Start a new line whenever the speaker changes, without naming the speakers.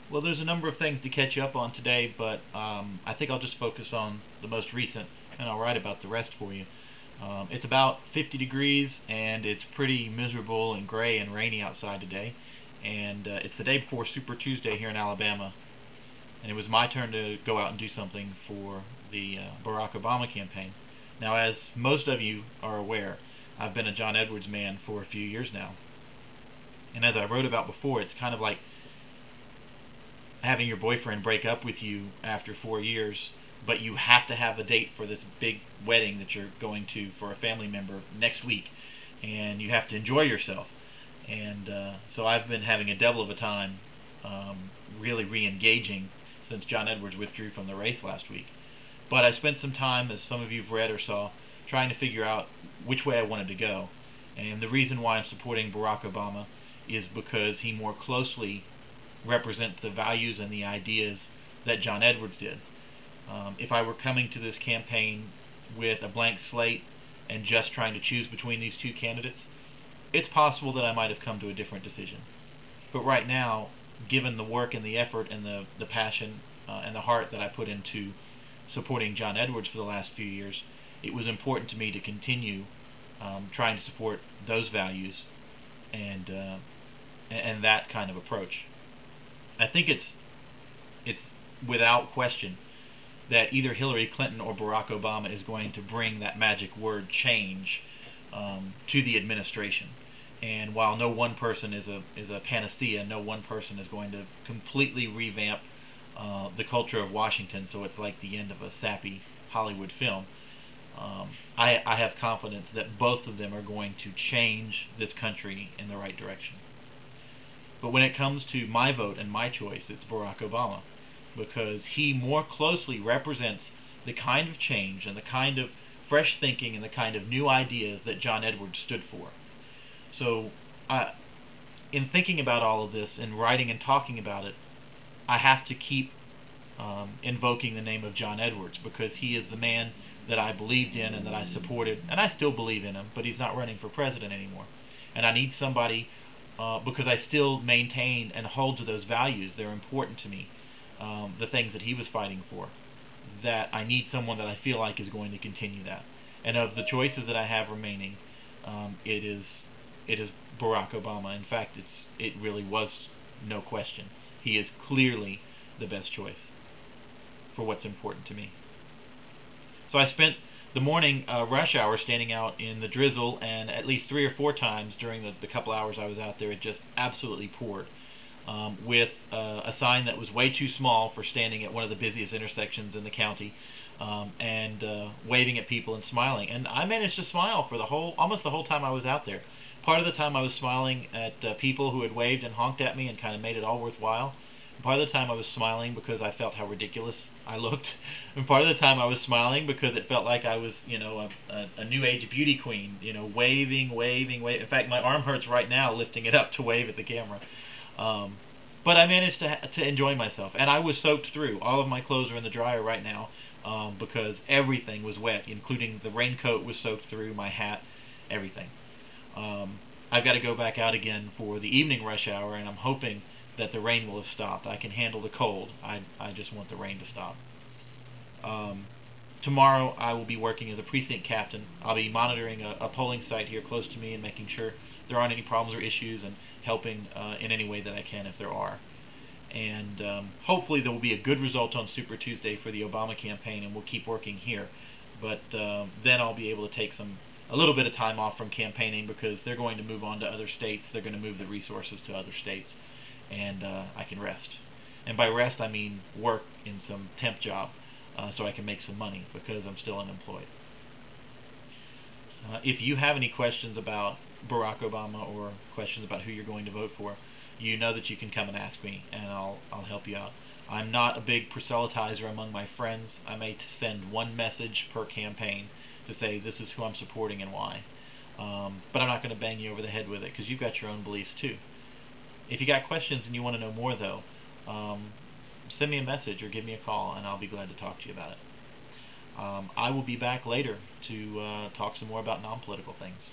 Well, there's a number of things to catch up on today, but I think I'll just focus on the most recent, and I'll write about the rest for you. It's about 50 degrees, and it's pretty miserable and gray and rainy outside today. And it's the day before Super Tuesday here in Alabama, and it was my turn to go out and do something for the Barack Obama campaign. Now, as most of you are aware, I've been a John Edwards man for a few years now. And as I wrote about before, it's kind of like having your boyfriend break up with you after 4 years, but you have to have a date for this big wedding that you're going to for a family member next week, and you have to enjoy yourself. And so I've been having a devil of a time really re-engaging since John Edwards withdrew from the race last week. But I spent some time, as some of you've read or saw, trying to figure out which way I wanted to go. And the reason why I'm supporting Barack Obama is because he more closely represents the values and the ideas that John Edwards did. If I were coming to this campaign with a blank slate and just trying to choose between these two candidates, it's possible that I might have come to a different decision. But right now, given the work and the effort and the passion and the heart that I put into supporting John Edwards for the last few years, it was important to me to continue trying to support those values and that kind of approach. I think it's without question that either Hillary Clinton or Barack Obama is going to bring that magic word change to the administration. And while no one person is a panacea, no one person is going to completely revamp the culture of Washington, so it's like the end of a sappy Hollywood film. I have confidence that both of them are going to change this country in the right direction. But when it comes to my vote and my choice, it's Barack Obama, because he more closely represents the kind of change and the kind of fresh thinking and the kind of new ideas that John Edwards stood for. So, in thinking about all of this and writing and talking about it, I have to keep invoking the name of John Edwards, because he is the man that I believed in and that I supported, and I still believe in him, but he's not running for president anymore. And I need somebody, because I still maintain and hold to those values. They're important to me, the things that he was fighting for, that I need someone that I feel like is going to continue that. And of the choices that I have remaining, it is Barack Obama. In fact, it really was no question. He is clearly the best choice for what's important to me. So I spent the morning rush hour standing out in the drizzle, and at least 3 or 4 times during the couple hours I was out there, it just absolutely poured. With a sign that was way too small for standing at one of the busiest intersections in the county, and waving at people and smiling. And I managed to smile for almost the whole time I was out there. Part of the time I was smiling at people who had waved and honked at me and kind of made it all worthwhile. Part of the time I was smiling because I felt how ridiculous I looked. And part of the time I was smiling because it felt like I was, a new age beauty queen, waving, waving, waving. In fact, my arm hurts right now lifting it up to wave at the camera. But I managed to enjoy myself, and I was soaked through. All of my clothes are in the dryer right now because everything was wet, including the raincoat was soaked through, my hat, everything. I've got to go back out again for the evening rush hour, and I'm hoping that the rain will have stopped. I can handle the cold. I just want the rain to stop. Tomorrow I will be working as a precinct captain. I'll be monitoring a polling site here close to me and making sure there aren't any problems or issues, and helping in any way that I can if there are. And hopefully there will be a good result on Super Tuesday for the Obama campaign, and we'll keep working here. But then I'll be able to take a little bit of time off from campaigning, because they're going to move on to other states. They're going to move the resources to other states, and I can rest. And by rest, I mean work in some temp job, so I can make some money, because I'm still unemployed. If you have any questions about Barack Obama or questions about who you're going to vote for, you know that you can come and ask me, and I'll help you out. I'm not a big proselytizer among my friends. I may send one message per campaign to say this is who I'm supporting and why. But I'm not going to bang you over the head with it, because you've got your own beliefs too. If you got questions and you want to know more, though, send me a message or give me a call, and I'll be glad to talk to you about it. I will be back later to talk some more about non-political things.